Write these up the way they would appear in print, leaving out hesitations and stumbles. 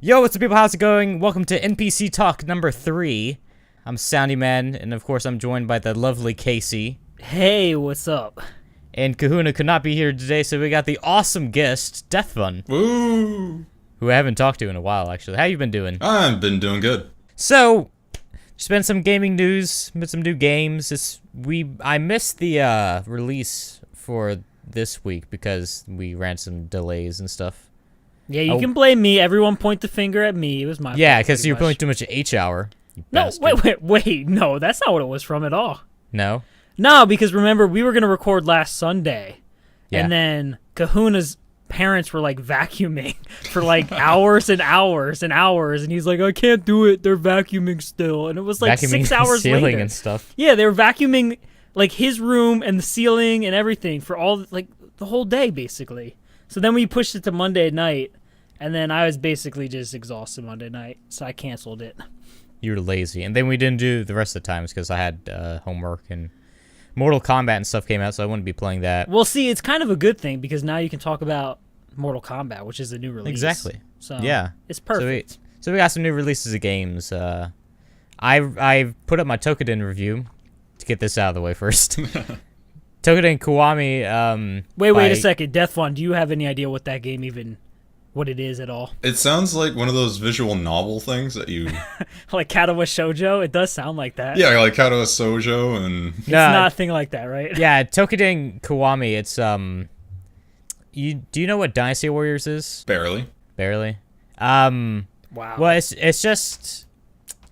Yo, what's up, people? How's it going? Welcome to NPC Talk number 3. I'm Soundyman, and of course I'm joined by the lovely Casey. Hey, what's up? And Kahuna could not be here today, so we got the awesome guest, Deathfun. Woo! Who I haven't talked to in a while, actually. How you been doing? I've been doing good. So, just been some gaming news, been some new games. I missed the release for this week because we ran some delays and stuff. Yeah, you can blame me. Everyone point the finger at me. It was my fault. Yeah, because you were playing too much H-Hour. No, wait. No, that's not what it was from at all. No? No, because remember, we were going to record last Sunday. Yeah. And then Kahuna's parents were like vacuuming for like hours and hours and hours. And he's like, I can't do it. They're vacuuming still. And it was like Vacuuming 6 hours ceiling later. And stuff. Yeah, they were vacuuming like his room and the ceiling and everything for all like the whole day, basically. So then we pushed it to Monday night, and then I was basically just exhausted Monday night, so I canceled it. You were lazy. And then we didn't do the rest of the times because I had homework and Mortal Kombat and stuff came out, so I wouldn't be playing that. Well, see, it's kind of a good thing because now you can talk about Mortal Kombat, which is a new release. Exactly. So yeah. It's perfect. So we got some new releases of games. I put up my Tokiden review to get this out of the way first. Tokiden Kiwami. Wait a second. Deathfun, do you have any idea what that game what it is at all? It sounds like one of those visual novel things that you... Like Katawa Shoujo? It does sound like that. Yeah, like Katawa Shoujo and... It's not a thing like that, right? Yeah, Tokiden Kiwami, it's, do you know what Dynasty Warriors is? Barely. Wow. Well, it's just...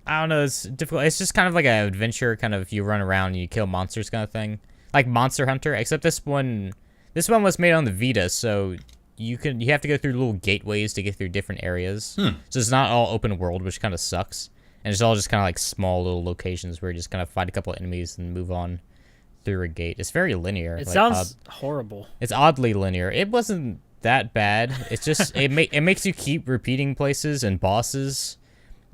I don't know, it's difficult. It's just kind of like an adventure, kind of you run around and you kill monsters kind of thing. Like Monster Hunter, except this one was made on the Vita, so you have to go through little gateways to get through different areas. So it's not all open world, which kind of sucks. And it's all just kind of like small little locations where you just kind of fight a couple of enemies and move on through a gate. It's very linear. It sounds horrible. It's oddly linear. It wasn't that bad. It's just it makes you keep repeating places and bosses.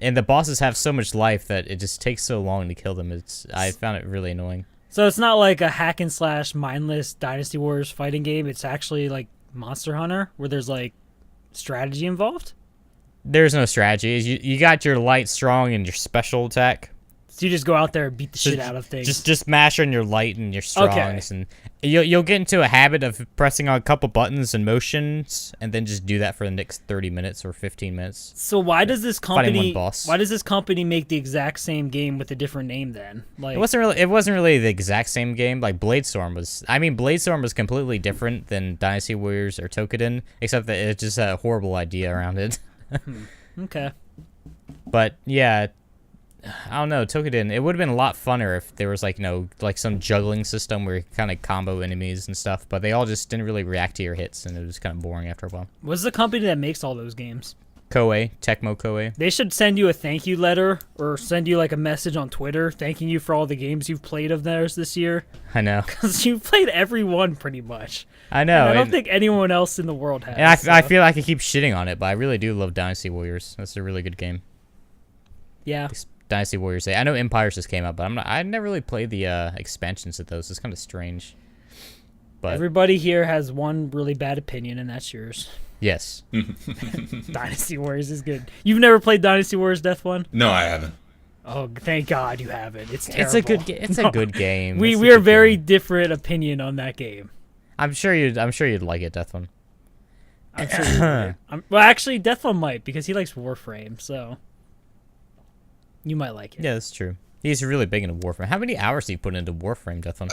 And the bosses have so much life that it just takes so long to kill them. I found it really annoying. So it's not like a hack and slash mindless Dynasty Warriors fighting game. It's actually like Monster Hunter where there's like strategy involved. There's no strategy. You got your light, strong, and your special attack. So you just go out there and beat the shit out of things. Just mash on your light and your strongs, and you'll get into a habit of pressing on a couple buttons and motions, and then just do that for the next 30 minutes or 15 minutes. So why does this company make the exact same game with a different name then? Like it wasn't really the exact same game. Like Bladestorm was completely different than Dynasty Warriors or Tokiden, except that it just had a horrible idea around it. Okay. But yeah, I don't know, Tokiden, it would have been a lot funner if there was like some juggling system where you kind of combo enemies and stuff, but they all just didn't really react to your hits, and it was kind of boring after a while. What's the company that makes all those games? Koei, Tecmo Koei. They should send you a thank you letter or send you like a message on Twitter thanking you for all the games you've played of theirs this year. I know. Because you've played every one pretty much. I know. And I don't think anyone else in the world has. And I feel like I keep shitting on it, but I really do love Dynasty Warriors. That's a really good game. Yeah. Dynasty Warriors. I know Empires just came out, but I never really played the expansions of those. It's kind of strange. But everybody here has one really bad opinion, and that's yours. Yes. Dynasty Warriors is good. You've never played Dynasty Warriors Deathfun? No, I haven't. Oh, thank God you haven't. It's terrible. It's a good game. We are very different opinion on that game. I'm sure you'd like it, Deathfun. I'm sure you might. Well, actually, Deathfun might because he likes Warframe, so you might like it. Yeah, that's true. He's really big into Warframe. How many hours do you put into Warframe, Deathfun?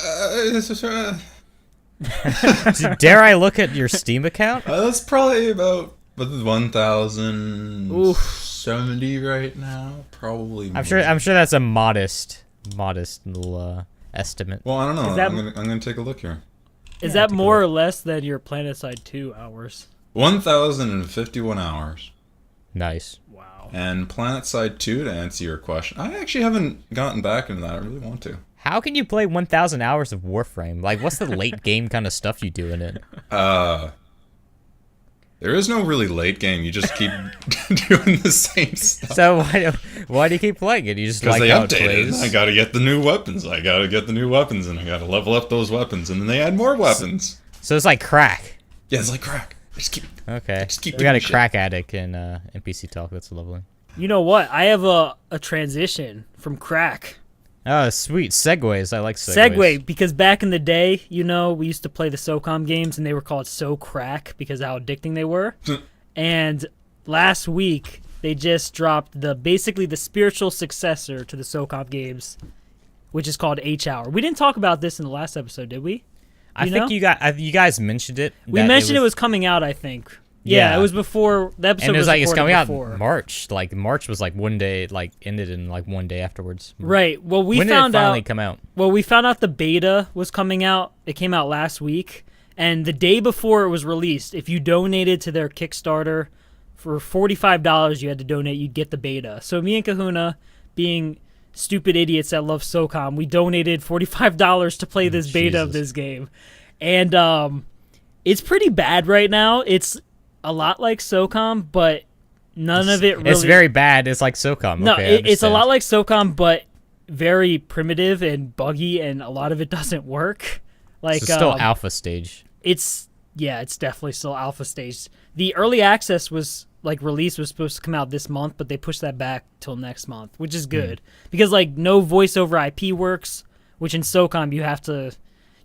Dare I look at your Steam account? That's probably about 1,070 right now. Probably. I'm sure that's a modest little estimate. Well, I don't know. I'm gonna take a look here. Is that more or less than your PlanetSide 2 hours? 1,051 hours. Nice. Wow. And PlanetSide 2, to answer your question, I actually haven't gotten back into that. I really want to. How can you play 1,000 hours of Warframe? Like, what's the late game kind of stuff you do in it? There is no really late game. You just keep doing the same stuff. So why do you keep playing it? You just like how it plays? I gotta get the new weapons. And I gotta level up those weapons, and then they add more weapons. So it's like crack. Yeah, it's like crack. Okay. Just keep We got a doing shit. crack addict in NPC Talk. That's lovely. You know what? I have a transition from crack. Oh, sweet. Segways. I like segways. Segue, because back in the day, we used to play the SOCOM games, and they were called So Crack because how addicting they were. And last week, they just dropped basically the spiritual successor to the SOCOM games, which is called H-Hour. We didn't talk about this in the last episode, did we? I think you guys mentioned it. We mentioned it was coming out, I think. Yeah, it was before the episode. And it was like it's coming before. out March. Like March was like one day, like ended in like one day afterwards. Right. Well, when did it finally come out? Well, we found out the beta was coming out. It came out last week, and the day before it was released, if you donated to their Kickstarter for $45, you had to donate. You'd get the beta. So me and Kahuna, being stupid idiots that love SOCOM, we donated $45 to play this beta of this game, and it's pretty bad right now. It's a lot like SOCOM, but none of it really. It's very bad. It's like SOCOM. No, Okay, it's a lot like SOCOM, but very primitive and buggy, and a lot of it doesn't work. Like it's still alpha stage. It's definitely still alpha stage. The early access was release was supposed to come out this month, but they pushed that back till next month, which is good because no voice over IP works, which in SOCOM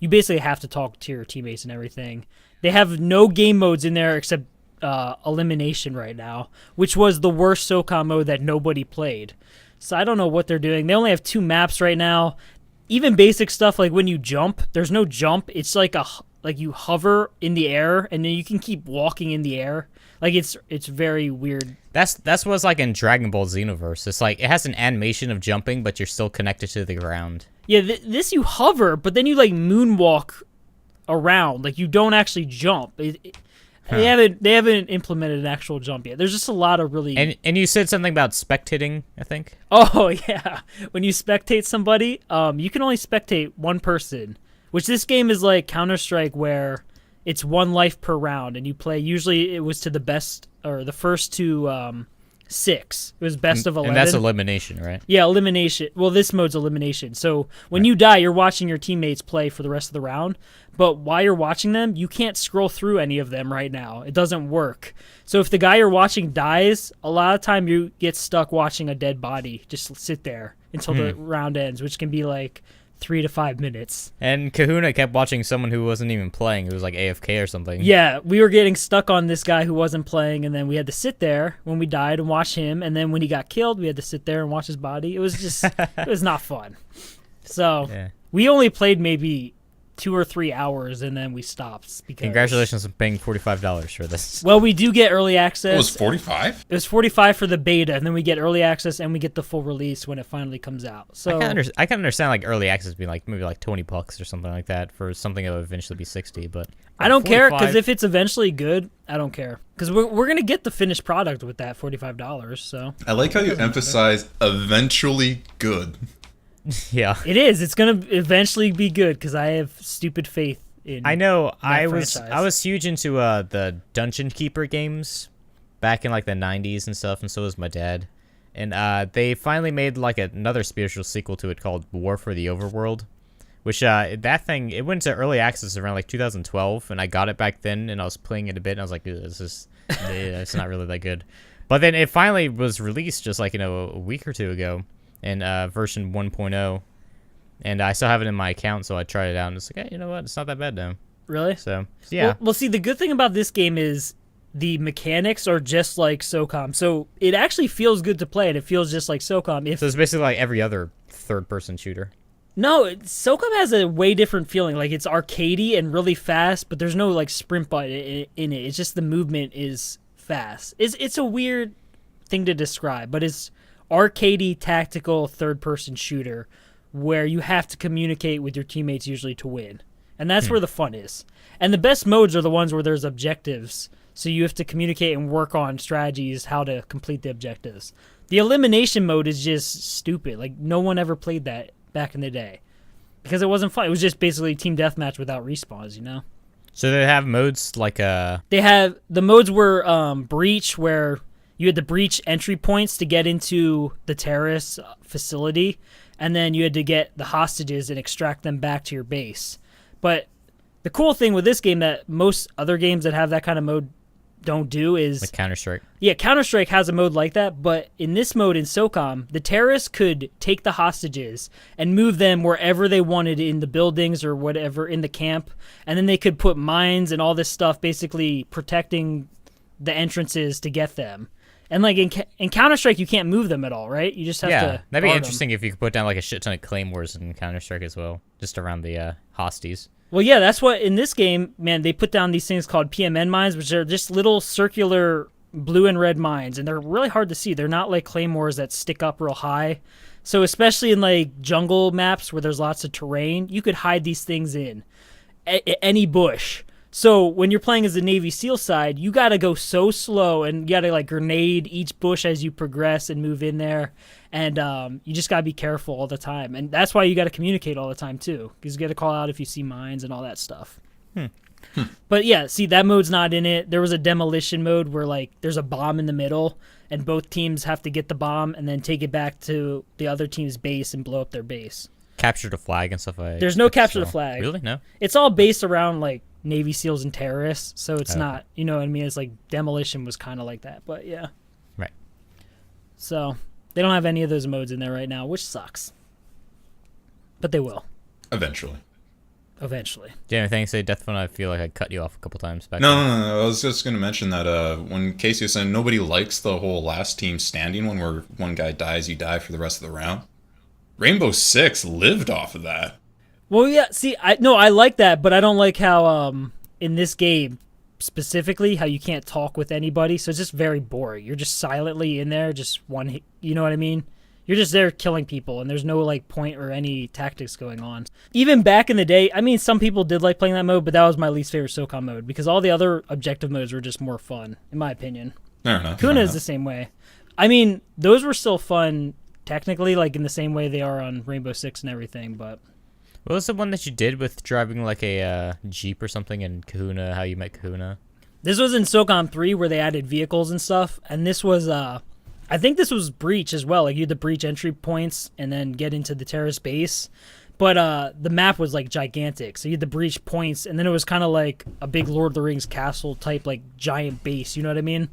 you basically have to talk to your teammates and everything. They have no game modes in there except elimination right now, which was the worst SOCOM mode that nobody played. So I don't know what they're doing. They only have 2 maps right now. Even basic stuff like when you jump, there's no jump. It's like you hover in the air and then you can keep walking in the air. Like it's very weird. That's what's like in Dragon Ball Xenoverse. It's like it has an animation of jumping, but you're still connected to the ground. Yeah, this you hover, but then you moonwalk around. Like you don't actually jump. They haven't implemented an actual jump yet. There's just a lot of really and you said something about spectating, I think. Oh yeah, when you spectate somebody, you can only spectate one person, which this game is like Counter-Strike where it's 1 life per round, and you play. Usually it was to the best or the first to 6. It was best of 11. And that's elimination, right? Yeah, elimination. Well, this mode's elimination. So when you die, you're watching your teammates play for the rest of the round. But while you're watching them, you can't scroll through any of them right now. It doesn't work. So if the guy you're watching dies, a lot of time you get stuck watching a dead body. Just sit there until the round ends, which can be like 3 to 5 minutes. And Kahuna kept watching someone who wasn't even playing. It was like AFK or something. Yeah, we were getting stuck on this guy who wasn't playing, and then we had to sit there when we died and watch him. And then when he got killed, we had to sit there and watch his body. It was just, it was not fun. So we only played maybe 2 or 3 hours, and then we stopped. Because Congratulations on paying $45 for this. Well, we do get early access. It was 45? It was 45 for the beta, and then we get early access, and we get the full release when it finally comes out. So I can understand like early access being like maybe like $20 or something like that for something that will eventually be 60, but I don't care because if it's eventually good, I don't care because we're gonna get the finished product with that $45. So I like how you emphasize eventually good. Yeah, it is. It's gonna eventually be good because I have stupid faith in. I know. I franchise. was huge into the Dungeon Keeper games back in like the 90s and stuff, and so was my dad. And they finally made like another spiritual sequel to it called War for the Overworld, which that thing it went to early access around like 2012, and I got it back then, and I was playing it a bit, and I was like, this is it's not really that good. But then it finally was released just like a week or 2 ago. In version 1.0, and I still have it in my account, so I tried it out, and it's like, hey, you know what? It's not that bad now. Really? So, yeah. Well, see, the good thing about this game is the mechanics are just like SOCOM, so it actually feels good to play, and it feels just like SOCOM. So it's basically like every other third-person shooter. No, SOCOM has a way different feeling. Like, it's arcadey and really fast, but there's no, like, sprint button in it. It's just the movement is fast. It's a weird thing to describe, but it's arcadey tactical third-person shooter where you have to communicate with your teammates usually to win. And that's where the fun is. And the best modes are the ones where there's objectives. So you have to communicate and work on strategies how to complete the objectives. The elimination mode is just stupid. Like, no one ever played that back in the day. Because it wasn't fun. It was just basically team deathmatch without respawns, you know? So they have modes like They have... The modes were Breach, where you had to breach entry points to get into the terrorist facility, and then you had to get the hostages and extract them back to your base. But the cool thing with this game that most other games that have that kind of mode don't do is Like Counter-Strike. yeah, Counter-Strike has a mode like that, but in this mode in SOCOM, the terrorists could take the hostages and move them wherever they wanted in the buildings or whatever in the camp, and then they could put mines and all this stuff basically protecting the entrances to get them. And like in Counter-Strike, you can't move them at all, right? You just have to Yeah, that'd be guard interesting if you could put down like a shit ton of claymores in Counter-Strike as well, just around the hosties. Well, yeah, that's what in this game, man, they put down these things called PMN mines, which are just little circular blue and red mines, and they're really hard to see. They're not like claymores that stick up real high. So especially in like jungle maps where there's lots of terrain, you could hide these things in any bush. So when you're playing as the Navy SEAL side, you got to go so slow and you got to like grenade each bush as you progress and move in there. And you just got to be careful all the time. And that's why you got to communicate all the time too, because you got to call out if you see mines and all that stuff. But yeah, see, that mode's not in it. There was a demolition mode where like there's a bomb in the middle and both teams have to get the bomb and then take it back to the other team's base and blow up their base. Capture the flag and stuff like that. There's no capture the flag. Really? No? It's all based around like Navy SEALs and terrorists, so it's not, you know what I mean? It's like demolition was kind of like that, but yeah. Right. So they don't have any of those modes in there right now, which sucks. But they will. Eventually. Eventually. Do you have anything to say, Deathfun? I feel like I cut you off a couple times back No, then. no. I was just going to mention that when Casey was saying nobody likes the whole last team standing one where one guy dies, you die for the rest of the round. Rainbow Six lived off of that. Well, yeah, see, I like that, but I don't like how in this game specifically how you can't talk with anybody, so it's just very boring. You're just silently in there, just one hit, you know what I mean? You're just there killing people, and there's no like point or any tactics going on. Even back in the day, I mean, some people did like playing that mode, but that was my least favorite SOCOM mode because all the other objective modes were just more fun, in my opinion. Fair enough. Kuna is the same way. I mean, those were still fun technically, like in the same way they are on Rainbow Six and everything, but... What was the one that you did with driving like a Jeep or something in Kahuna, how you met Kahuna? This was in SOCOM 3 where they added vehicles and stuff, and this was, I think this was Breach as well. Like, you had to breach entry points and then get into the terrorist base. But the map was, like, gigantic, so you had to breach points, and then it was kind of like a big Lord of the Rings castle type, like, giant base, you know what I mean?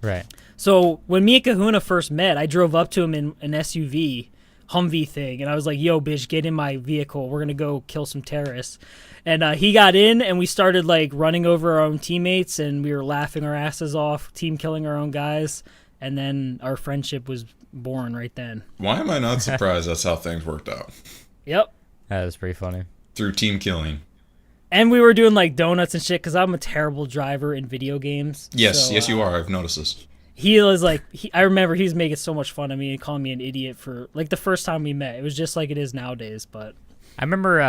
Right. So when me and Kahuna first met, I drove up to him in an SUV, Humvee thing, and I was like, yo, bitch, get in my vehicle. We're going to go kill some terrorists. And he got in, and we started, like, running over our own teammates, and we were laughing our asses off, team killing our own guys, and then our friendship was born right then. Why am I not surprised that's how things worked out? Yep. That was pretty funny. Through team killing. And we were doing, like, donuts and shit, because I'm a terrible driver in video games. Yes, so, yes, you are. I've noticed this. He was like, I remember he was making so much fun of me and calling me an idiot for, like, the first time we met. It was just like it is nowadays, but... I remember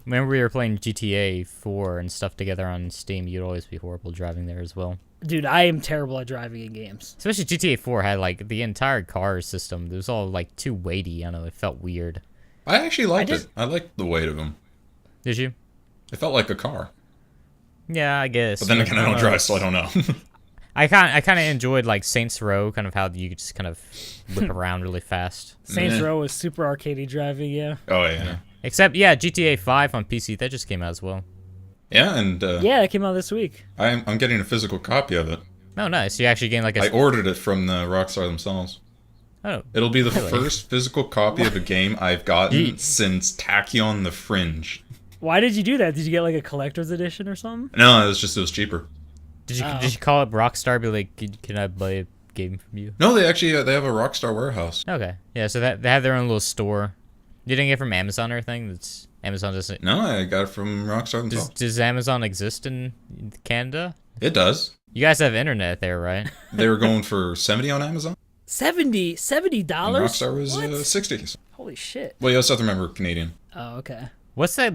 whenever we were playing GTA 4 and stuff together on Steam, you'd always be horrible driving there as well. Dude, I am terrible at driving in games. Especially GTA 4 had, like, the entire car system. It was all, like, too weighty. I don't know, it felt weird. I actually liked it. I liked the weight of them. Did you? It felt like a car. Yeah, I guess. But then again, I don't drive, so I don't know. I kind of enjoyed, like, Saints Row, kind of how you just kind of whip around really fast. Saints Row was super arcadey driving, yeah. Oh, yeah. Except, yeah, GTA 5 on PC, that just came out as well. Yeah, and... yeah, it came out this week. I'm getting a physical copy of it. Oh, nice. You actually gained, like, I ordered it from the Rockstar themselves. Oh. It'll be the really? first physical copy of a game I've gotten since Tachyon the Fringe. Why did you do that? Did you get, like, a collector's edition or something? No, it was cheaper. Did you call up Rockstar, be like, can I buy a game from you? No, they actually they have a Rockstar warehouse. Okay. Yeah, so they have their own little store. You didn't get it from Amazon or anything? That's Amazon doesn't... No, I got it from Rockstar themselves. Does Amazon exist in Canada? It does. You guys have internet there, right? They were going for 70 on Amazon. $70? And Rockstar was 60. Holy shit. Well, you also have to remember Canadian. Oh, okay. What's that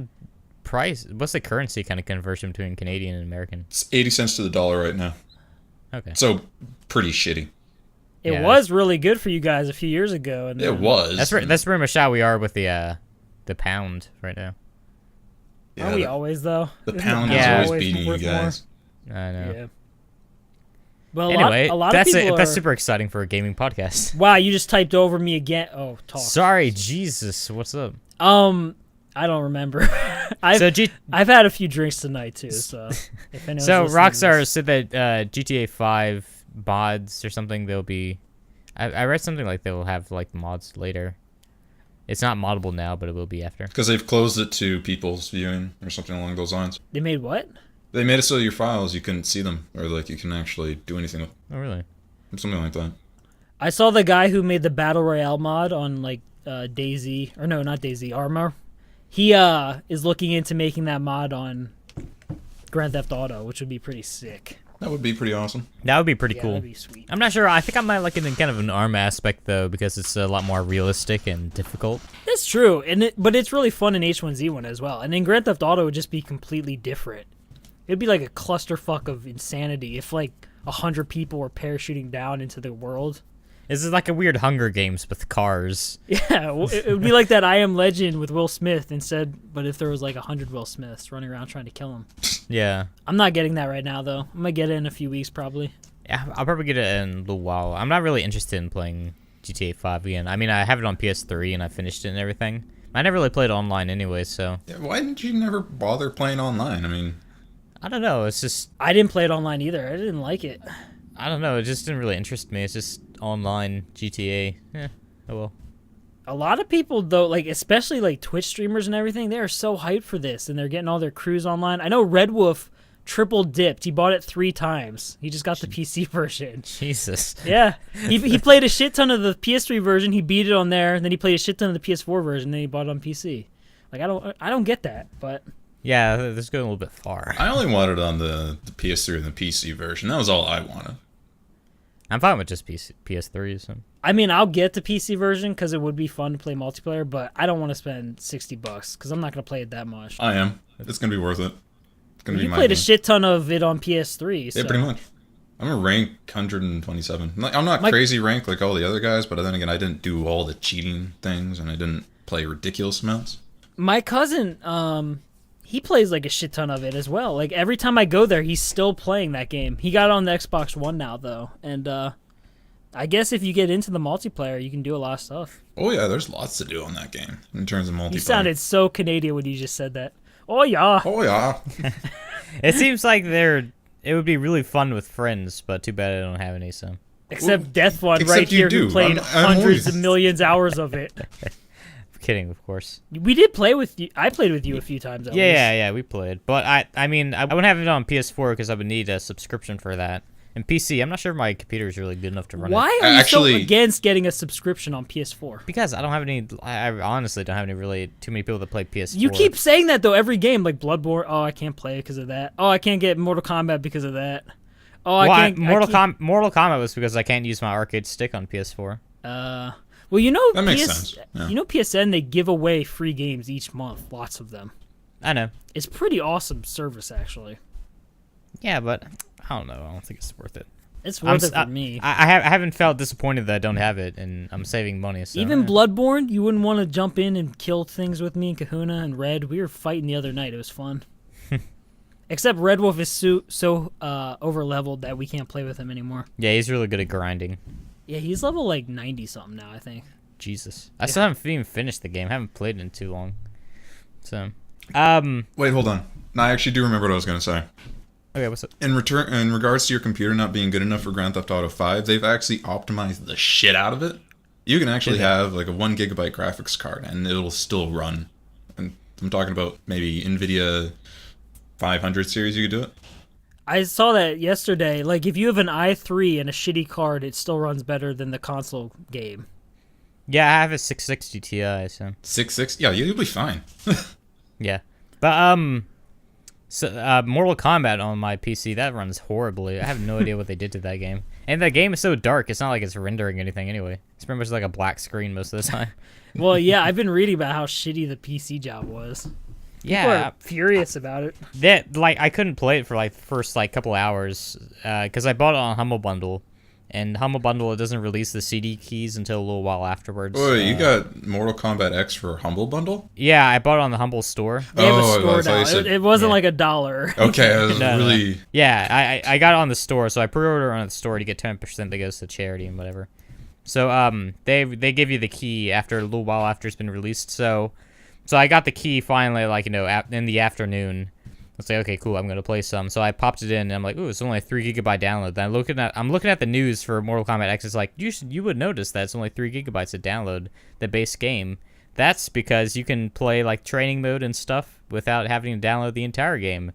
price? What's the currency kind of conversion between Canadian and American? It's 80 cents to the dollar right now. Okay. So, pretty shitty. It Yeah, was really good for you guys a few years ago. And It was. That's pretty much how we are with the pound right now. Yeah, Aren't we always, though? The Isn't pound Yeah. is always beating you worth more? guys. I know. Yeah. Well, Anyway, a lot that's of people that's are... super exciting for a gaming podcast. Wow, you just typed over me again. Oh, talk. Sorry, Jesus, what's up? I don't remember. I've had a few drinks tonight too, so if anyone's So listening to Rockstar this- said that GTA 5 mods or something, they'll be. I read something like they'll have like mods later. It's not moddable now, but it will be after. Because they've closed it to people's viewing or something along those lines. they made what? They made it so your files, you couldn't see them, or like you can actually do anything with Oh, really? something like that. I saw the guy who made the Battle Royale mod on like Daisy, or no, not Daisy, Armor. He is looking into making that mod on Grand Theft Auto, which would be pretty sick. That would be pretty awesome. That would be pretty Yeah, cool. that'd be sweet. I'm not sure. I think I might like it in kind of an ARM aspect though, because it's a lot more realistic and difficult. That's true, but it's really fun in H1Z1 as well. And in Grand Theft Auto, it would just be completely different. It'd be like a clusterfuck of insanity if like 100 people were parachuting down into the world. This is like a weird Hunger Games with cars. Yeah, it would be like that I Am Legend with Will Smith instead, but if there was like 100 Will Smiths running around trying to kill him. Yeah. I'm not getting that right now, though. I'm going to get it in a few weeks, probably. Yeah, I'll probably get it in a little while. I'm not really interested in playing GTA 5 again. I mean, I have it on PS3 and I finished it and everything. I never really played online anyway, so Yeah, why didn't you never bother playing online? I mean, I don't know. It's just I didn't play it online either. I didn't like it. I don't know. It just didn't really interest me. It's just online GTA. Oh well. A lot of people, though, like especially like Twitch streamers and everything, they are so hyped for this, and they're getting all their crews online. I know Red Wolf triple dipped. He bought it 3 times. He just got the PC version. Jesus. Yeah, he played a shit ton of the PS3 version. He beat it on there, and then he played a shit ton of the PS4 version. And then he bought it on PC. Like I don't get that, but Yeah, this is going a little bit far. I only wanted it on the PS3 and the PC version. That was all I wanted. I'm fine with just PS3. So. I mean, I'll get the PC version because it would be fun to play multiplayer, but I don't want to spend $60 because I'm not going to play it that much. I am. It's gonna be worth it. It's gonna be You my played game. a shit ton of it on PS3. So. Yeah, pretty much. I'm a rank 127. I'm not crazy rank like all the other guys, but then again, I didn't do all the cheating things, and I didn't play ridiculous amounts. My cousin, he plays like a shit ton of it as well. Like every time I go there, he's still playing that game. He got it on the Xbox One now though, and I guess if you get into the multiplayer, you can do a lot of stuff. Oh yeah, there's lots to do on that game in terms of multiplayer. You sounded so Canadian when you just said that. Oh yeah. Oh yeah. It seems like it would be really fun with friends, but too bad I don't have any. So. Except Deathfun except right you here do. who played I'm hundreds always- of millions hours of it. Kidding, of course. We did play with you. I played with you a few times. At least. Yeah, we played. But I mean, I wouldn't have it on PS4 because I would need a subscription for that. And PC, I'm not sure my computer is really good enough to run it. Why are you so Actually- against getting a subscription on PS4? Because I don't have any. I honestly don't have any really too many people that play PS4. You keep saying that though every game, like Bloodborne. Oh, I can't play because of that. Oh, I can't get Mortal Kombat because of that. Oh, I can't. Mortal Kombat was because I can't use my arcade stick on PS4. Well, you know, That makes sense, yeah. You know, PSN, they give away free games each month, lots of them. I know. It's pretty awesome service, actually. Yeah, but I don't know. I don't think it's worth it. It's worth it for me. I haven't felt disappointed that I don't have it, and I'm saving money. So, Even yeah. Bloodborne, you wouldn't want to jump in and kill things with me and Kahuna and Red. We were fighting the other night. It was fun. Except Red Wolf is so over-leveled that we can't play with him anymore. Yeah, he's really good at grinding. Yeah, he's level like 90-something now, I think. Jesus. I still haven't even finished the game. I haven't played it in too long. So, Wait, hold on. No, I actually do remember what I was gonna say. okay, what's up? In regards to your computer not being good enough for Grand Theft Auto 5, they've actually optimized the shit out of it. You can actually have like a 1 gigabyte graphics card and it'll still run. And I'm talking about maybe NVIDIA 500 series, you could do it. I saw that yesterday. Like, if you have an i3 and a shitty card, it still runs better than the console game. Yeah, I have a 660 Ti, so 660? Yeah, you'll be fine. yeah. But so Mortal Kombat on my PC that runs horribly. I have no idea what they did to that game. And the game is so dark. It's not like it's rendering anything anyway. It's pretty much like a black screen most of the time. Well, yeah, I've been reading about how shitty the PC job was. People Yeah, are furious about it. that like I couldn't play it for like the first like couple hours because I bought it on Humble Bundle, and Humble Bundle it doesn't release the CD keys until a little while afterwards. Wait, you got Mortal Kombat X for Humble Bundle? Yeah, I bought it on the Humble store. They have Oh, a I store thought you now. said- It wasn't Yeah. like $1. Okay, I was No, no. really... Yeah, I got it on the store, so I pre-order on the store to get 10% that goes to charity and whatever. So they give you the key after a little while after it's been released. So So I got the key finally, like, you know, in the afternoon. I was like, okay, cool, I'm gonna play some. So I popped it in, and I'm like, ooh, it's only a 3 gigabyte download. Then I'm looking at the news for Mortal Kombat X. It's like, you would notice that it's only 3 gigabytes to download the base game. That's because you can play like training mode and stuff without having to download the entire game.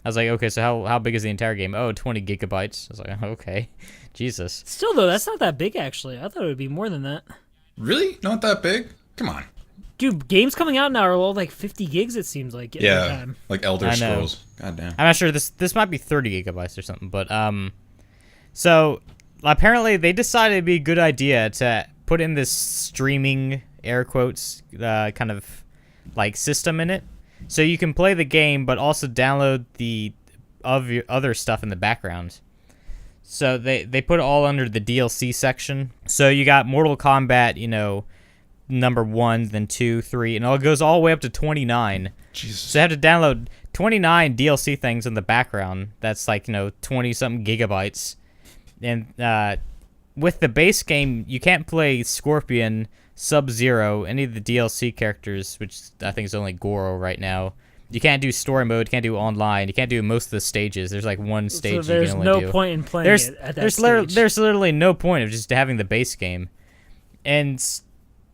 I was like, okay, so how big is the entire game? Oh, 20 gigabytes. I was like, okay, Jesus. Still though, that's not that big actually. I thought it would be more than that. Really? Not that big? Come on. Dude, games coming out now are all like 50 gigs. It seems like. Yeah, like Elder I know. Scrolls. God damn. I'm not sure. This might be 30 gigabytes or something, but so apparently they decided it'd be a good idea to put in this streaming air quotes kind of like system in it, so you can play the game but also download your other stuff in the background. So they put it all under the DLC section. So you got Mortal Kombat, you know, number 1, then 2, 3, and it goes all the way up to 29. Jesus. So you have to download 29 DLC things in the background. That's like, you know, 20-something gigabytes. And with the base game, you can't play Scorpion, Sub-Zero, any of the DLC characters, which I think is only Goro right now. You can't do story mode, you can't do online, you can't do most of the stages. There's like one stage So there's you can only do. no point in playing it at that stage. There's literally no point of just having the base game. And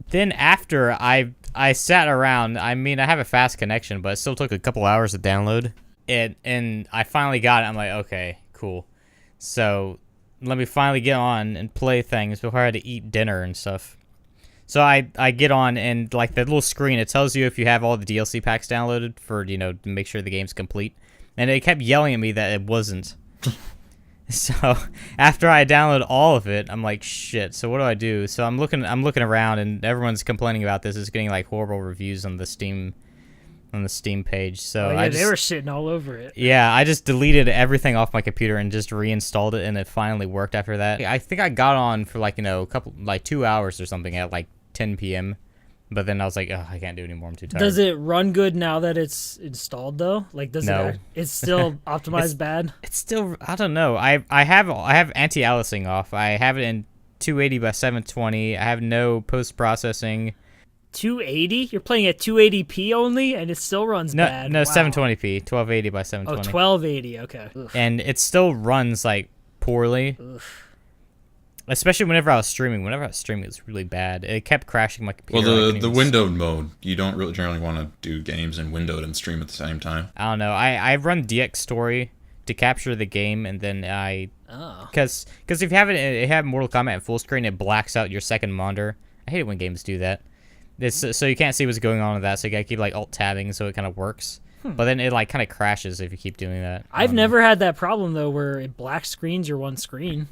then after I sat around, I mean, I have a fast connection, but it still took a couple hours to download. And I finally got it. I'm like, okay, cool. So let me finally get on and play things before I had to eat dinner and stuff. So I get on, and like the little screen, it tells you if you have all the DLC packs downloaded for, you know, to make sure the game's complete. And it kept yelling at me that it wasn't. So after I download all of it, I'm like, shit. So what do I do? So I'm looking around, and everyone's complaining about this. It's getting like horrible reviews on the Steam page. So Oh, yeah, I just, they were shitting all over it. yeah, I just deleted everything off my computer and just reinstalled it, and it finally worked after that. I think I got on for like, you know, 2 hours or something at like 10 p.m. But then I was like, oh, I can't do it anymore. I'm too tired. Does it run good now that it's installed though? Like, does No. it's still optimized bad? It's still, I don't know. I have anti-aliasing off. I have it in 280 by 720. I have no post-processing. 280? You're playing at 280p only, and it still runs bad. No, Wow. 720p, 1280 by Oh, 720. 1280. Okay. Ugh. And it still runs like poorly. Ugh. Especially whenever I was streaming. Whenever I was streaming, it was really bad. It kept crashing my computer. Well, I the couldn't even windowed mode, you don't really generally want to do games in windowed and stream at the same time. I don't know. I run DX Story to capture the game, and then Oh. because if you have it have Mortal Kombat in full screen, it blacks out your second monitor. I hate it when games do that. It's so you can't see what's going on with that. So you gotta keep like alt tabbing so it kind of works. But then it like kind of crashes if you keep doing that. I've never had that problem though, where it black screens your one screen.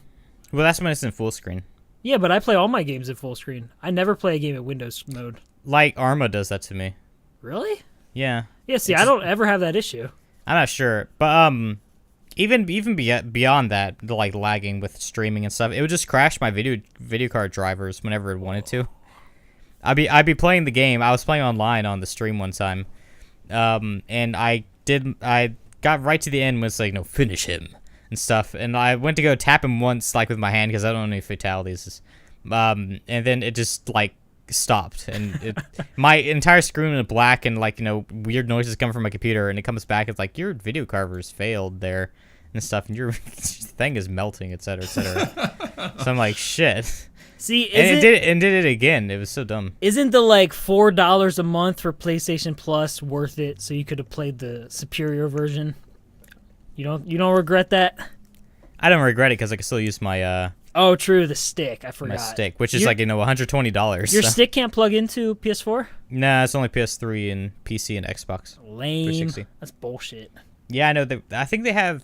Well, that's when it's in full screen. Yeah, but I play all my games at full screen. I never play a game at Windows mode. Like Arma does that to me. Really? Yeah. Yeah. See, I don't ever have that issue. I'm not sure, but even beyond that, the like lagging with streaming and stuff, it would just crash my video card drivers whenever it wanted to. I'd be playing the game. I was playing online on the stream one time, and I got right to the end, was like, no, finish him and stuff, and I went to go tap him once like with my hand because I don't know any fatalities, and then it just like stopped, and my entire screen went black, and like, you know, weird noises come from my computer, and it comes back, it's like your video carver's failed there and stuff, and your thing is melting, etc., etc. So I'm like, shit. See, And it did it again. It was so dumb. Isn't the like $4 a month for PlayStation Plus worth it? So you could have played the superior version. You don't regret that? I don't regret it because I can still use my Oh, true, the stick. I forgot. my stick, which is Your- like, you know, $120. Your so. stick can't plug into PS4? Nah, it's only PS3 and PC and Xbox. Lame. 360. That's bullshit. Yeah, I know. I think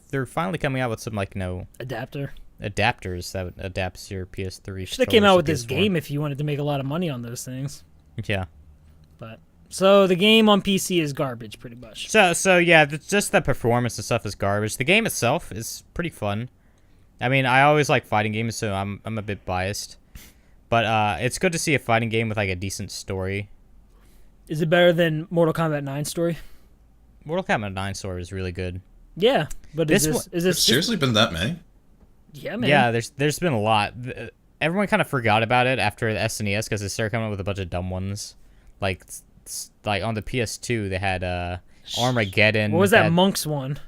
they're finally coming out with some like, you know, Adapter. adapters that adapts your PS3. Should have came out with controllers this to PS4. game if you wanted to make a lot of money on those things. Yeah. But so the game on PC is garbage, pretty much. So yeah, just the performance and stuff is garbage. The game itself is pretty fun. I mean, I always like fighting games, so I'm a bit biased. But it's good to see a fighting game with like a decent story. Is it better than Mortal Kombat 9 story? Mortal Kombat 9 story is really good. Yeah, but This is one- this There's seriously been that many? Yeah, man. Yeah, there's been a lot. Everyone kind of forgot about it after the SNES because they started coming up with a bunch of dumb ones, like like on the PS2 they had Armageddon. What was that had Monks one?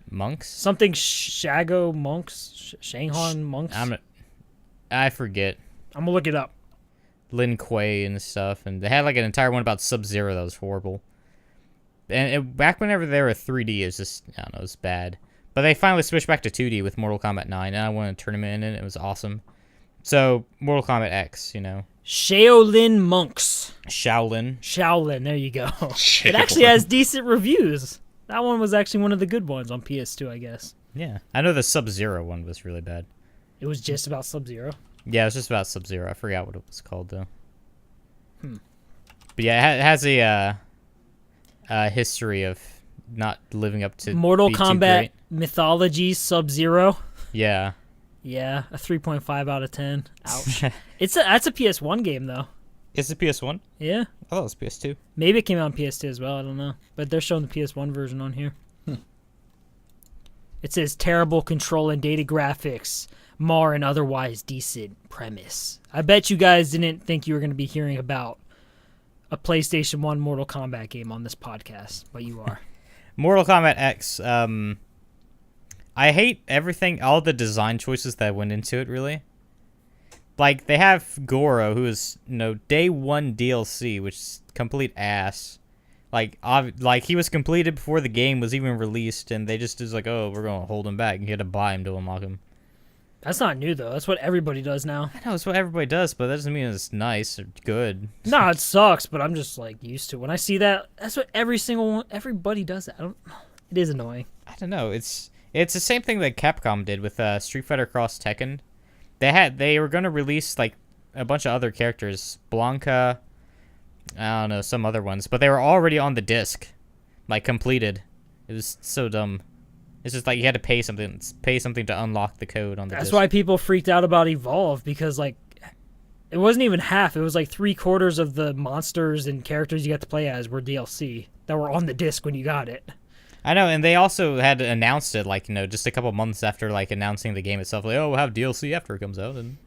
Monks? Something Shago Monks? Shanghan Monks? I forget. I'm gonna look it up. Lin Kuei and stuff, and they had like an entire one about Sub-Zero that was horrible. And back whenever they were 3D, it was just, I don't know, it was bad. But they finally switched back to 2D with Mortal Kombat 9, and I won a tournament in it. It was awesome. So, Mortal Kombat X, you know. Shaolin Monks. Shaolin. There you go. Shaolin. It actually has decent reviews. That one was actually one of the good ones on PS2, I guess. Yeah. I know the Sub-Zero one was really bad. It was just about Sub-Zero. Yeah, it was just about Sub-Zero. I forgot what it was called, though. But yeah, it has a history of not living up to Mortal be too Kombat great. Mythology Sub-Zero. Yeah. Yeah, a 3.5 out of 10. Ouch. That's a PS1 game, though. It's a PS1? Yeah. I thought it was PS2. Maybe it came out on PS2 as well. I don't know. But they're showing the PS1 version on here. It says terrible control and data graphics, mar an otherwise decent premise. I bet you guys didn't think you were going to be hearing about a PlayStation 1 Mortal Kombat game on this podcast, but you are. Mortal Kombat X. I hate everything, all the design choices that went into it, really. Like, they have Goro, who is, day one DLC, which is complete ass. Like, he was completed before the game was even released, and they just was like, oh, we're going to hold him back. You had to buy him to unlock him. That's not new, though. That's what everybody does now. I know, it's what everybody does, but that doesn't mean it's nice or good. No, it sucks, but I'm just, used to it. When I see that, that's what everybody does that. It is annoying. I don't know. It's the same thing that Capcom did with Street Fighter Cross Tekken. They were going to release, a bunch of other characters. Blanca, I don't know, some other ones. But they were already on the disc. Completed. It was so dumb. It's just you had to pay something to unlock the code on the disc. That's why people freaked out about Evolve, because, it wasn't even half. It was, 3/4 of the monsters and characters you got to play as were DLC that were on the disc when you got it. I know, and they also had announced it, just a couple months after, announcing the game itself. We'll have DLC after it comes out. And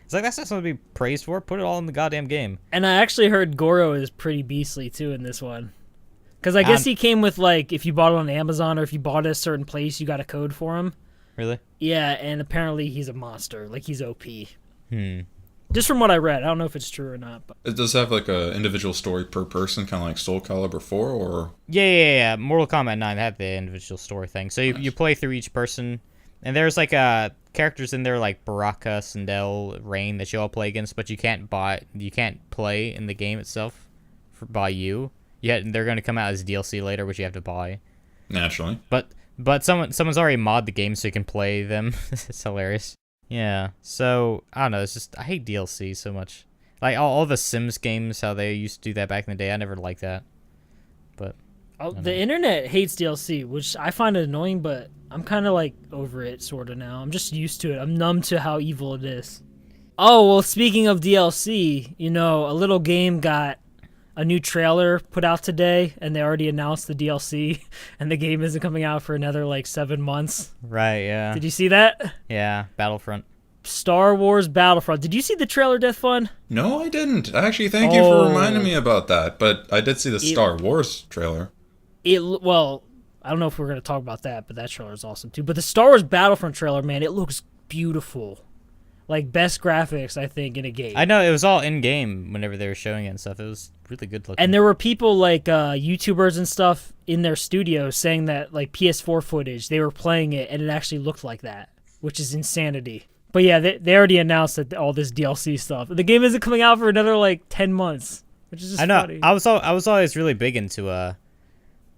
it's that's not something to be praised for. Put it all in the goddamn game. And I actually heard Goro is pretty beastly, too, in this one. Because I guess he came with, if you bought it on Amazon or if you bought it at a certain place, you got a code for him. Really? Yeah, and apparently he's a monster. He's OP. Just from what I read. I don't know if it's true or not. But. It does have a individual story per person, kind of like Soul Calibur 4, or? Yeah. Mortal Kombat 9 had the individual story thing. So you play through each person, and there's characters in there like Baraka, Sindel, Rain that you all play against, but you can't play in the game itself by you. Yeah, they're going to come out as DLC later, which you have to buy. Naturally. But someone's already modded the game so you can play them. It's hilarious. Yeah, so, I don't know, it's just, I hate DLC so much. All the Sims games, how they used to do that back in the day, I never liked that. But, the internet hates DLC, which I find it annoying, but I'm kind of, over it, sort of, now. I'm just used to it. I'm numb to how evil it is. Oh, well, speaking of DLC, a little game got a new trailer put out today, and they already announced the DLC, and the game isn't coming out for another 7 months. Right, yeah. Did you see that? Yeah, Battlefront. Star Wars Battlefront. Did you see the trailer, Deathfun? No, I didn't. Actually, thank you for reminding me about that. But I did see the Star Wars trailer. Well, I don't know if we're going to talk about that, but that trailer is awesome too. But the Star Wars Battlefront trailer, man, it looks beautiful. Best graphics, I think, in a game. I know, it was all in-game whenever they were showing it and stuff. It was really good looking. And there were people YouTubers and stuff in their studio saying that PS4 footage, they were playing it and it actually looked like that, which is insanity. But yeah, they already announced that all this DLC stuff. The game isn't coming out for another 10 months, which is just funny. I was always really big into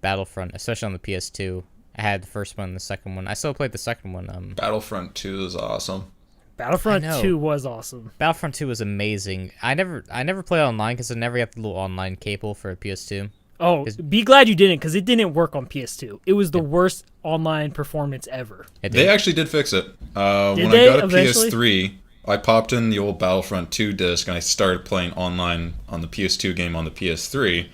Battlefront, especially on the PS2. I had the first one and the second one. I still played the second one. Battlefront 2 is awesome. Battlefront 2 was awesome. Battlefront 2 was amazing. I never played online because I never got the little online cable for a PS2. Oh, be glad you didn't, because it didn't work on PS2. It was the worst online performance ever. They actually did fix it. When I got a PS3, I popped in the old Battlefront 2 disc and I started playing online on the PS2 game on the PS3,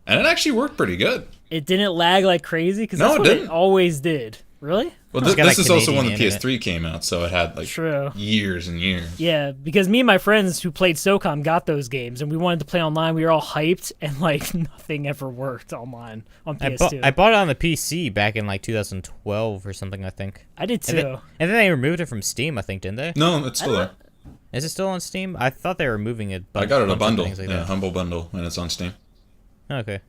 and it actually worked pretty good. It didn't lag like crazy, because that's what it always did. Really? Well, It's got, this like, is also when the Canadian in it. PS3 came out, so it had like True. years and years. Yeah, because me and my friends who played SOCOM got those games, and we wanted to play online. We were all hyped, and like nothing ever worked online on PS2. I bought it on the PC back in like 2012 or something, I think. I did too. And then they removed it from Steam, I think, didn't they? No, it's still there. Is it still on Steam? I thought they were removing it. I got it a bunch of bundle, things like yeah, that. humble bundle, and it's on Steam. Okay.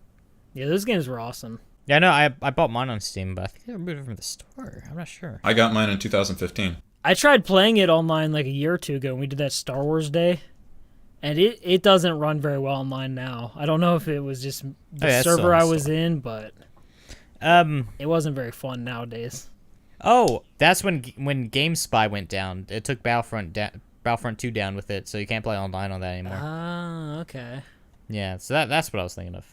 Yeah, those games were awesome. Yeah, no, I bought mine on Steam, but I think they removed it from the store. I'm not sure. I got mine in 2015. I tried playing it online like a year or two ago when we did that Star Wars day, and it doesn't run very well online now. I don't know if it was just the yeah, it's still server on I the was store. in, but it wasn't very fun nowadays. Oh, that's when GameSpy went down. It took Battlefront 2 down with it, so you can't play online on that anymore. Ah, okay. Yeah, so that's what I was thinking of.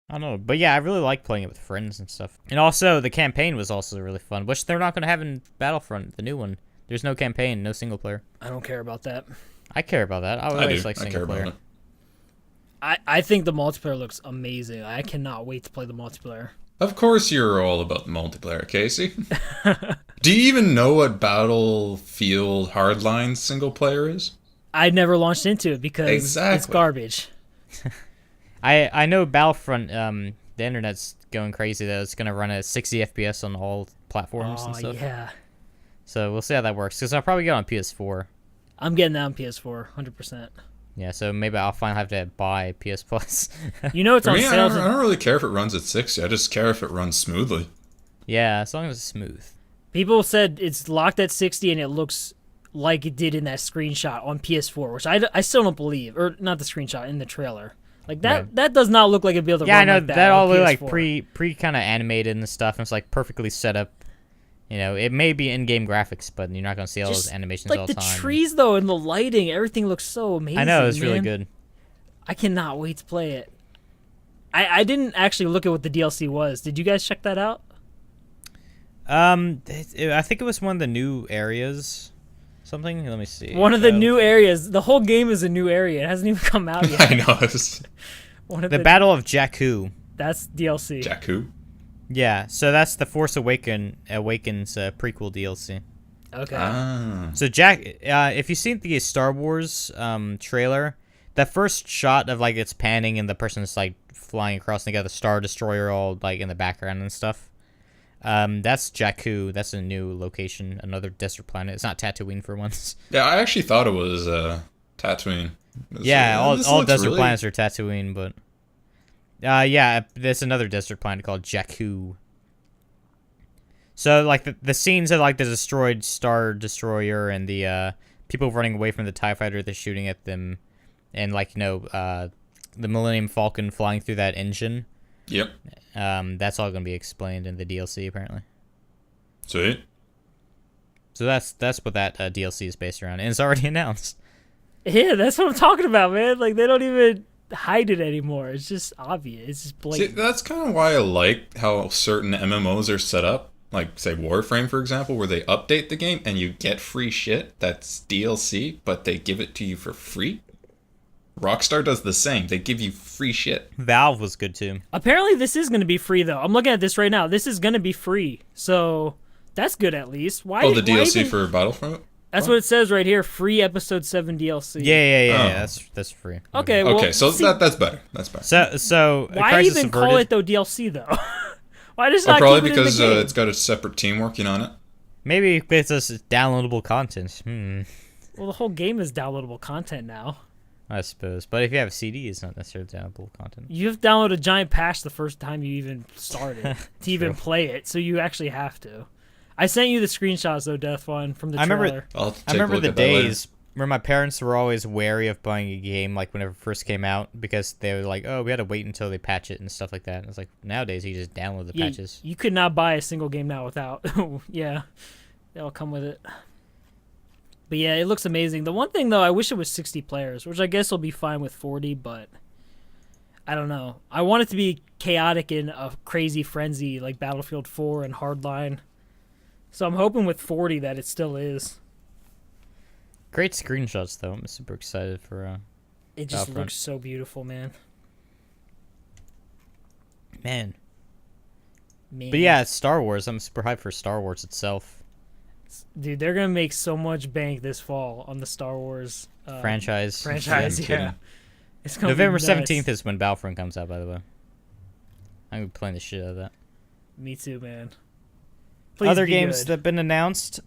I don't know, but yeah, I really like playing it with friends and stuff. And also, the campaign was also really fun, which they're not going to have in Battlefront, the new one. There's no campaign, no single player. I don't care about that. I care about that. I I always do. like I single care player. about it. I think the multiplayer looks amazing. I cannot wait to play the multiplayer. Of course, you're all about the multiplayer, Casey. Do you even know what Battlefield Hardline single player is? I never launched into it because it's Exactly. garbage. I know Battlefront, the internet's going crazy though. It's going to run at 60 FPS on all platforms and Oh, stuff. yeah. So we'll see how that works, because I'll probably get it on PS4. I'm getting that on PS4, 100%. Yeah, so maybe I'll finally have to buy PS Plus. You know it's For on me, I sale. don't really care if it runs at 60. I just care if it runs smoothly. Yeah, as long as it's smooth. People said it's locked at 60 and it looks like it did in that screenshot on PS4, which I still don't believe. Or not the screenshot, in the trailer. Like that Right. that does not look like it'd be able to Yeah, I run know like that on all look like PS4. pre kind of animated and stuff, and it's like perfectly set up. You know, it may be in-game graphics, but you're not gonna see all Just those animations like all the the time. trees though and the lighting, everything looks so amazing. I know it's really man. good. I cannot wait to play it. I didn't actually look at what the DLC was. Did you guys check that out? I think it was one of the new areas. Something. Let me see. One of the new areas. The whole game is a new area. It hasn't even come out yet. I know. It's One of The Battle of Jakku. That's DLC. Jakku. Yeah, so that's the Force Awakens prequel DLC. Okay. Ah. So if you've seen the Star Wars trailer, that first shot of like it's panning and the person's like flying across and they got the Star Destroyer all like in the background and stuff. That's Jakku. That's a new location, another desert planet. It's not Tatooine for once. Yeah, I actually thought it was Tatooine. Yeah, all This looks desert really- planets are Tatooine, but yeah, there's another desert planet called Jakku. So like the scenes of like the destroyed Star Destroyer and the people running away from the TIE fighter, they're shooting at them, and like the Millennium Falcon flying through that engine. Yep. That's all gonna be explained in the DLC apparently. Sweet. So that's what that DLC is based around, and it's already announced. Yeah, that's what I'm talking about, man. Like they don't even hide it anymore. It's just obvious. It's just See, blatant. that's kind of why I like how certain MMOs are set up. Like, say, Warframe, for example, where they update the game and you get free shit that's DLC, but they give it to you for free. Rockstar does the same. They give you free shit. Valve was good too. Apparently, this is going to be free, though. I'm looking at this right now. This is going to be free. So, that's good at least. Why? Oh, the why DLC even- for Battlefront? That's what it says right here. Free Episode 7 DLC. Yeah. Oh. That's free. Okay, well, Okay, so see, that's better. That's better. So why Crisis even call Averted- it, though, DLC, though? Why just Oh, not probably keep it in because the game? it's got a separate team working on it. Maybe it's just downloadable content. Well, the whole game is downloadable content now. I suppose. But if you have a CD, it's not necessarily downloadable content. You have to download a giant patch the first time you even start it to even True. play it, so you actually have to. I sent you the screenshots, though, Deathfun, from the I remember- trailer. I'll take I remember a look the at that later. days where my parents were always wary of buying a game like whenever it first came out because they were like, oh, we had to wait until they patch it and stuff like that. And it's like nowadays you just download the Yeah, patches. you could not buy a single game now without. Yeah, they'll come with it. But yeah, it looks amazing. The one thing though, I wish it was 60 players, which I guess will be fine with 40. But I don't know. I want it to be chaotic in a crazy frenzy like Battlefield 4 and Hardline. So I'm hoping with 40 that it still is. Great screenshots though. I'm super excited for It just Battlefront. looks so beautiful, man. man. Man. But yeah, Star Wars. I'm super hyped for Star Wars itself. Dude, they're gonna make so much bank this fall on the Star Wars Franchise. Franchise, Yeah, yeah. kidding. It's gonna November be nuts. 17th is when Battlefront comes out, by the way. I'm gonna be playing the shit out of that. Me too, man. Please Other be games good. that have been announced: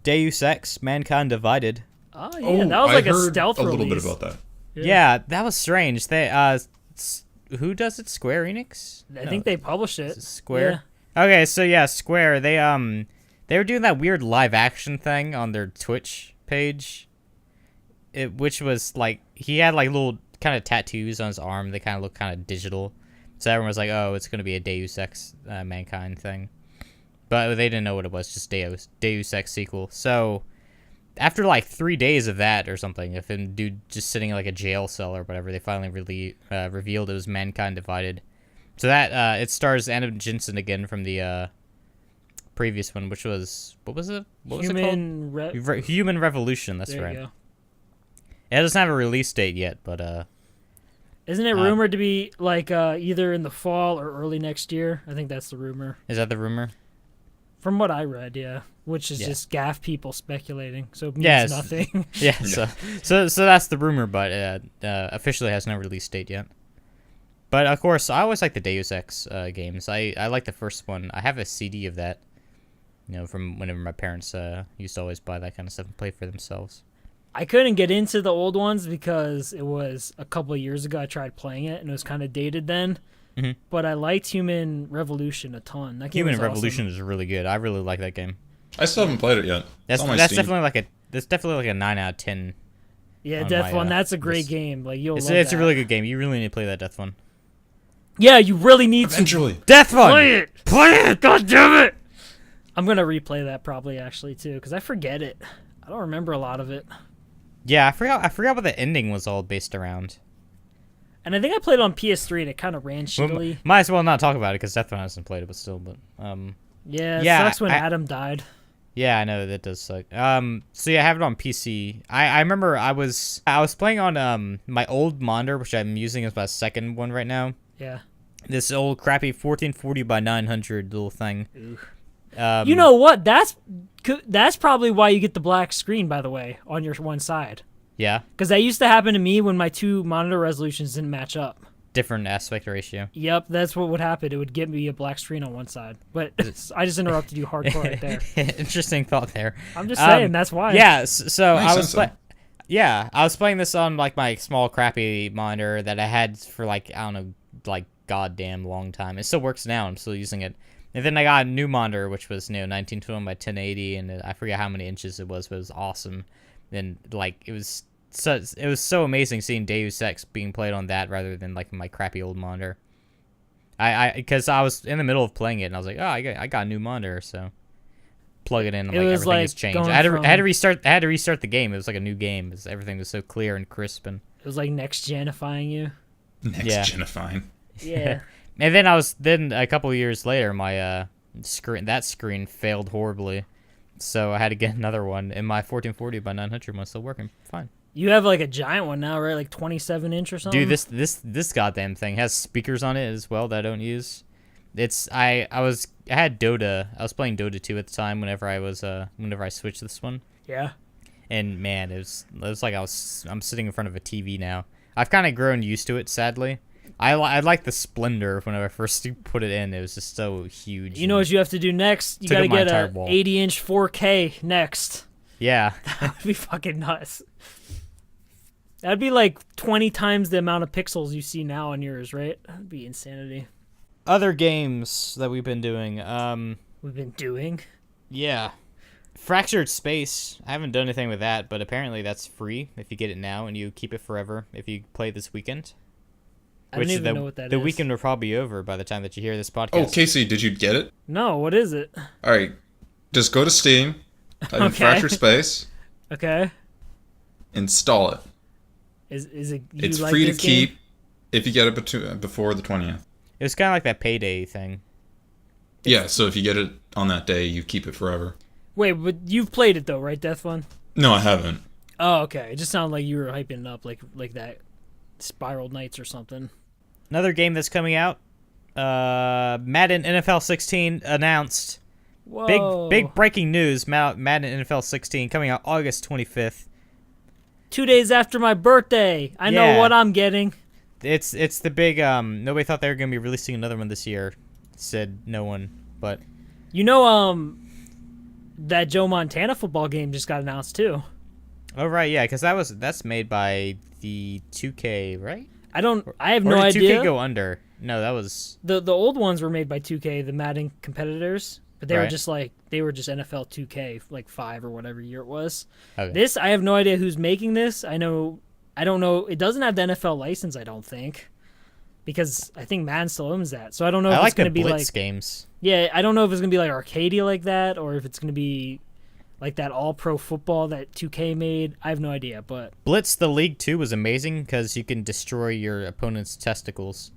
Deus Ex: Mankind Divided. Oh yeah, that was I like a heard stealth a little release. bit about that. Yeah, that was strange. They who does it? Square Enix? I think they published it. Is it Square. Okay, so yeah, Square. They were doing that weird live action thing on their Twitch page. Which was like he had like little kind of tattoos on his arm. They kind of look kind of digital. So everyone was like, "Oh, it's gonna be a Deus Ex Mankind thing," but they didn't know what it was. Just Deus Ex sequel. So after like 3 days of that or something, if a dude just sitting in like a jail cell or whatever, they finally revealed it was Mankind Divided. So that it stars Anna Jensen again from the previous one, which was what was it? What was it called? Human Revolution. That's there right. You go. It doesn't have a release date yet, but Isn't it rumored to be like either in the fall or early next year? I think that's the rumor. is that the rumor? From what I read, yeah. Which is Yeah. just gaff people speculating, so it means Yes. nothing. Yeah. So that's the rumor, but officially has no release date yet. But of course, I always like the Deus Ex games. I like the first one. I have a CD of that. You know, from whenever my parents used to always buy that kind of stuff and play for themselves. I couldn't get into the old ones because it was a couple of years ago I tried playing it, and it was kind of dated then. Mhm. But I liked Human Revolution a ton. That game Human was Revolution awesome. is really good. I really like that game. I still haven't played it yet. That's It's on my that's Steam. definitely like a 9 out of 10. Yeah, on Deathfun. my, That's a great list. game. Like you'll It's love a that. really good game. You really need to play that Deathfun. Yeah, you really need to Eventually. Deathfun. play it. Play it. God damn it! I'm gonna replay that probably actually too, because I forget it. I don't remember a lot of it. Yeah, I forgot what the ending was all based around. And I think I played it on PS3 and it kind of ran Well, shittily. might as well not talk about it because Deathfun hasn't played it, but still. But Yeah, it yeah, sucks when Adam died. yeah, I know that does suck. So yeah, I have it on PC. I remember I was playing on my old monitor, which I'm using as my second one right now. Yeah. This old crappy 1440 by 900 little thing. You know what? That's probably why you get the black screen, by the way, on your one side. Yeah, Because that used to happen to me when my two monitor resolutions didn't match up. different aspect ratio. Yep, that's what would happen. It would give me a black screen on one side. But I just interrupted you hardcore right there. Interesting thought there. I'm just saying, that's why. Yeah, so Makes I was sense, I was playing this on like my small crappy monitor that I had for like I don't know like goddamn long time. It still works now. I'm still using it. And then I got a new monitor which was 1920 by 1080 and I forget how many inches it was, but it was awesome. And like it was so amazing seeing Deus Ex being played on that rather than like my crappy old monitor. Because I was in the middle of playing it and I was like, oh, I got a new monitor, so plug it in. And, It like was everything like has changed. going I had to from- restart. I had to restart the game. It was like a new game. Everything was so clear and crisp and. It was like next genifying you. Next Yeah. genifying. Yeah. And then a couple of years later, my screen failed horribly, so I had to get another one. And my 1440 by 900 was still working fine. You have like a giant one now, right? Like 27 inch or something? Dude, this goddamn thing has speakers on it as well that I don't use. I had Dota. I was playing Dota 2 at the time whenever I switched this one. Yeah. And man, it was like I'm sitting in front of a TV now. I've kind of grown used to it, sadly. I like the splendor when I first put it in. It was just so huge. You know what you have to do next? You Took gotta up my get entire a wall. 80-inch 4K next. Yeah. That'd be fucking nuts. That'd be like 20 times the amount of pixels you see now on yours, right? That'd be insanity. Other games that we've been doing. We've been doing. Yeah. Fractured Space. I haven't done anything with that, but apparently that's free if you get it now and you keep it forever if you play this weekend. I don't even know what that the is. weekend will probably be over by the time that you hear this podcast. Oh, Casey, did you get it? No, what is it? All right. Just go to Steam, type in Okay. Fractured Space, Okay. install it. Is it? You It's like free to this game? keep if you get it before the 20th. It was kind of like that Payday thing. Yeah, so if you get it on that day, you keep it forever. Wait, but you've played it though, right, Deathfun? No, I haven't. Oh, okay. It just sounded like you were hyping it up, like that Spiral Knights or something. Another game that's coming out, Madden NFL 16 announced. Whoa. Big breaking news. Madden NFL 16 coming out August 25th. 2 days after my birthday. I know Yeah. what I'm getting. It's the big nobody thought they were going to be releasing another one this year. Said no one, but You know, that Joe Montana football game just got announced too. oh right, yeah, cuz that's made by the 2K, right? I have Or no did idea. 2K go under? No, that was The old ones were made by 2K, the Madden competitors, but they were Right. just NFL 2K like 5 or whatever year it was. okay. This I have no idea who's making this. I don't know. It doesn't have the NFL license, I don't think, because I think Madden still owns that. So I don't know I if like it's going the to be Blitz like games. yeah. I don't know if it's going to be like arcadey like that, or if it's going to be like that All Pro football that 2K made. I have no idea, but Blitz the League 2 was amazing cuz you can destroy your opponent's testicles.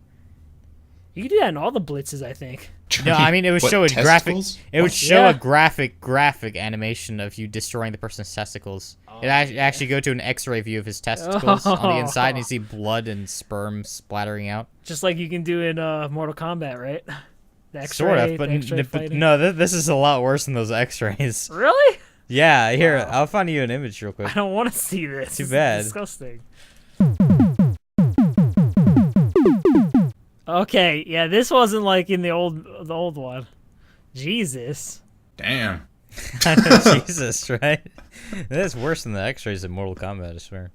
you can do that in all the blitzes, I think. No, I mean it would What, show a graphic. testicles? It would What? show Yeah. a graphic animation of you destroying the person's testicles. It actually go to an X-ray view of his testicles on the inside, and you see blood and sperm splattering out. Just like you can do in Mortal Kombat, right? The X-ray, Sort of, but, the X-ray but fighting. no, this is a lot worse than those X-rays. Really? Yeah, here Wow. I'll find you an image real quick. I don't want to see this. Too This is bad. disgusting. Okay, yeah, this wasn't like in the old one. Jesus. Damn. Jesus, right? That's worse than the X-rays in Mortal Kombat, I swear.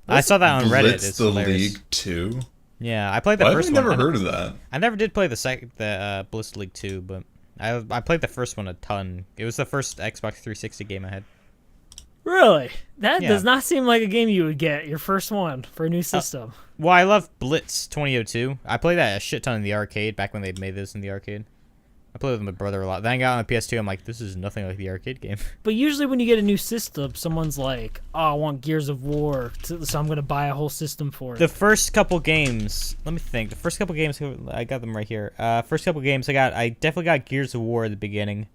I saw that on Reddit. Blitz It's the hilarious. League 2? Yeah, I played the Why have first I one. never heard of that? I never did play the Blitz League 2, but I played the first one a ton. It was the first Xbox 360 game I had. Really? That Yeah. does not seem like a game you would get, your first one for a new system. Well, I love Blitz 2002. I played that a shit ton in the arcade back when they made this in the arcade. I played with my brother a lot. Then I got on the PS2. I'm like, this is nothing like the arcade game. But usually when you get a new system, someone's like, oh, I want Gears of War, so I'm going to buy a whole system for it. The first couple games, let me think. The first couple games, I got them right here. First couple games I definitely got Gears of War at the beginning.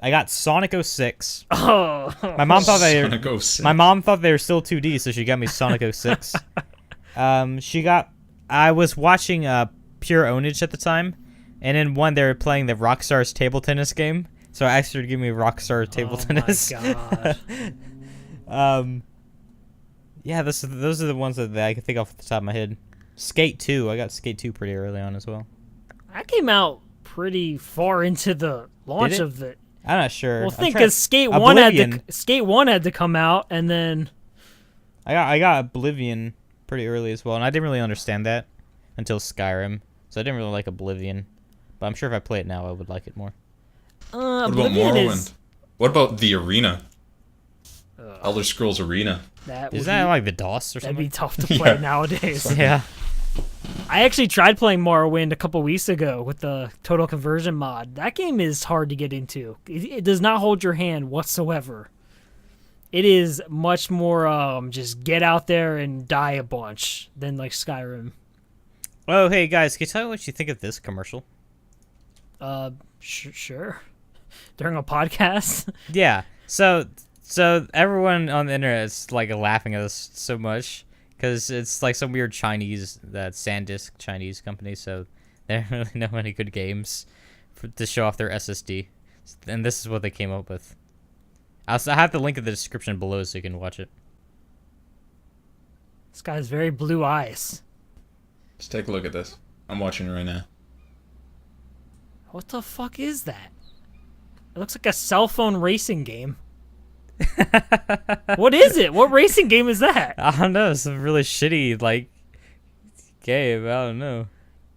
I got Sonic 06. Oh. My mom thought Sonic 06. my mom thought they were still 2D, so she got me Sonic 06. I was watching Pure Ownage at the time, and in one they were playing the Rockstar's table tennis game, so I asked her to give me Rockstar table tennis. My God. Yeah, those are the ones that I can think off the top of my head. Skate 2, I got Skate 2 pretty early on as well. I came out pretty far into the launch Did it? of the. I'm not sure. Well, I'm think trying- because Skate Oblivion. Skate 1 had to come out, and then I got Oblivion pretty early as well, and I didn't really understand that until Skyrim, so I didn't really like Oblivion. But I'm sure if I play it now, I would like it more. What about Oblivion Morrowind? is What about the Arena? Elder Scrolls Arena. that. Is would that be, like the DOS or that'd be something? tough to play Yeah. nowadays. Yeah. I actually tried playing Morrowind a couple weeks ago with the Total Conversion mod. That game is hard to get into. It does not hold your hand whatsoever. It is much more just get out there and die a bunch than like Skyrim. Oh, hey guys, can you tell me what you think of this commercial? Sure. During a podcast. Yeah. So everyone on the internet is like laughing at us so much because it's like some weird Chinese SanDisk Chinese company. So they don't really know any good games to show off their SSD, and this is what they came up with. I have the link in the description below so you can watch it. This guy has very blue eyes. Just take a look at this. I'm watching it right now. What the fuck is that? It looks like a cell phone racing game. What is it? What racing game is that? I don't know. It's a really shitty like game. I don't know.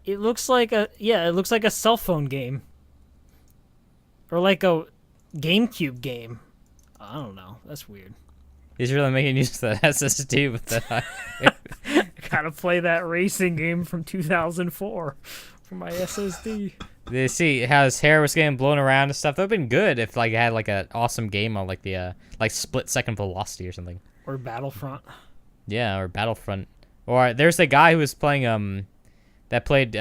It looks like a cell phone game. Or like a GameCube game. I don't know. That's weird. He's really making use of that SSD with that. I gotta play that racing game from 2004 for my SSD. They see how his hair was getting blown around and stuff. That would've been good if like it had like an awesome game on like the like split second velocity or something. Or Battlefront. Yeah, or Battlefront. Or there's a guy who was playing that played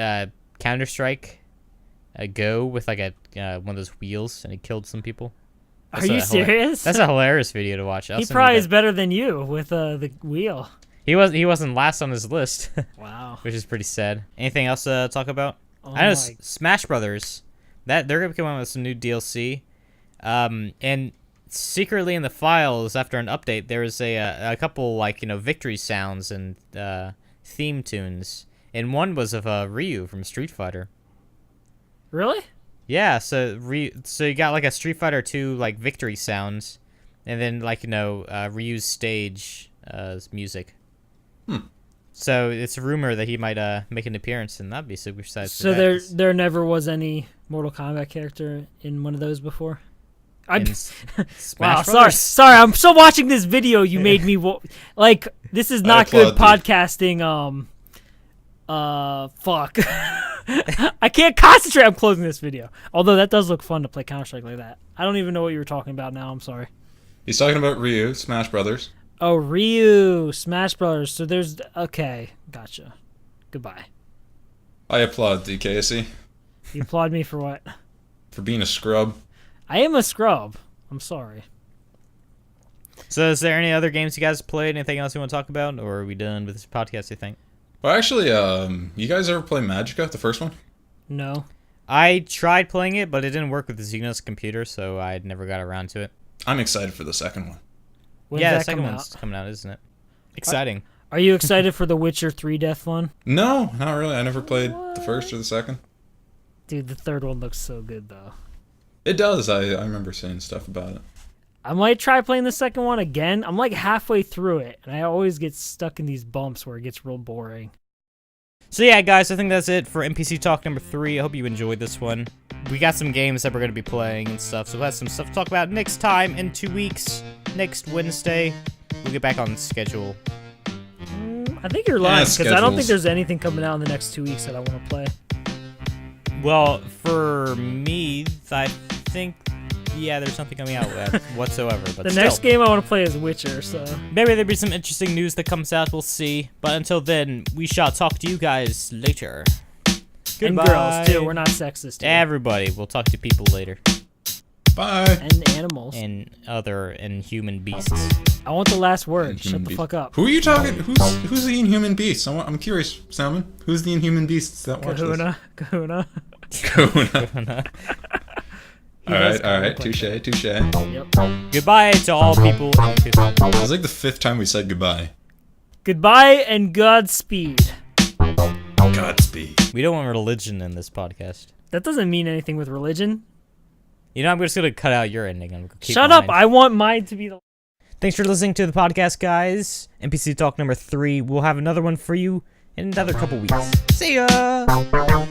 Counter Strike, Go with like a one of those wheels, and he killed some people. Are you serious? That's a hilarious video to watch. He probably is better than you with the wheel. He wasn't last on his list, Wow. which is pretty sad. Anything else to talk about? Oh I know my- Smash Brothers. That they're gonna be coming out with some new DLC. And secretly in the files after an update, there was a couple like victory sounds and theme tunes, and one was of Ryu from Street Fighter. Really? Yeah, so you got like a Street Fighter 2 like victory sounds, and then like Ryu's stage music. So it's a rumor that he might make an appearance, and that'd be super exciting. So there never was any Mortal Kombat character in one of those before. Wow, Smash sorry. I'm still watching this video. You made me like this is not good podcasting. Fuck. I can't concentrate. I'm closing this video. Although that does look fun to play Counter-Strike like that. I don't even know what you were talking about now. I'm sorry. He's talking about Ryu, Smash Brothers. Oh, Ryu, Smash Brothers. So there's okay. Gotcha. Goodbye. I applaud DKC You applaud me for what? for being a scrub. I am a scrub. I'm sorry. So is there any other games you guys played? Anything else you want to talk about, or are we done with this podcast? You think? Well, actually, you guys ever play Magicka, the first one? No. I tried playing it, but it didn't work with the Xenos computer, so I never got around to it. I'm excited for the second one. When's Yeah, that the second come one's out? coming out, isn't it? Exciting. Are you excited for The Witcher 3 Deathfun? No, not really. I never played the first or the second. Dude, the third one looks so good though. It does. I remember saying stuff about it. I might try playing the second one again. I'm like halfway through it, and I always get stuck in these bumps where it gets real boring. So yeah, guys, I think that's it for NPC Talk number 3. I hope you enjoyed this one. We got some games that we're going to be playing and stuff, so we'll have some stuff to talk about next time in 2 weeks. Next Wednesday, we'll get back on schedule. I think you're lying, because I don't think schedules. there's anything coming out in the next 2 weeks that I want to play. Well, for me, I think, yeah, there's nothing coming out whatsoever. But The still, next game I want to play is Witcher, so... maybe there'll be some interesting news that comes out. We'll see. But until then, we shall talk to you guys later. And Goodbye. girls, too. We're not sexist here. Everybody, we'll talk to people later. Bye. And animals. And other inhuman beasts. I want the last word. Shut Inhuman the beast. fuck up. Who are you talking? Who's the inhuman beast? I'm curious, Salmon. Who's the inhuman beasts that watch Kahuna. Kahuna. this? Kahuna. All right. Touche. Yep. Goodbye to all people. It was like the 5th time we said goodbye. Goodbye and Godspeed. Godspeed. We don't want religion in this podcast. That doesn't mean anything with religion. You know, I'm just going to cut out your ending. I'm gonna keep Shut up. mine. I want mine to be the... Thanks for listening to the podcast, guys. NPC Talk number 3. We'll have another one for you in another couple weeks. See ya!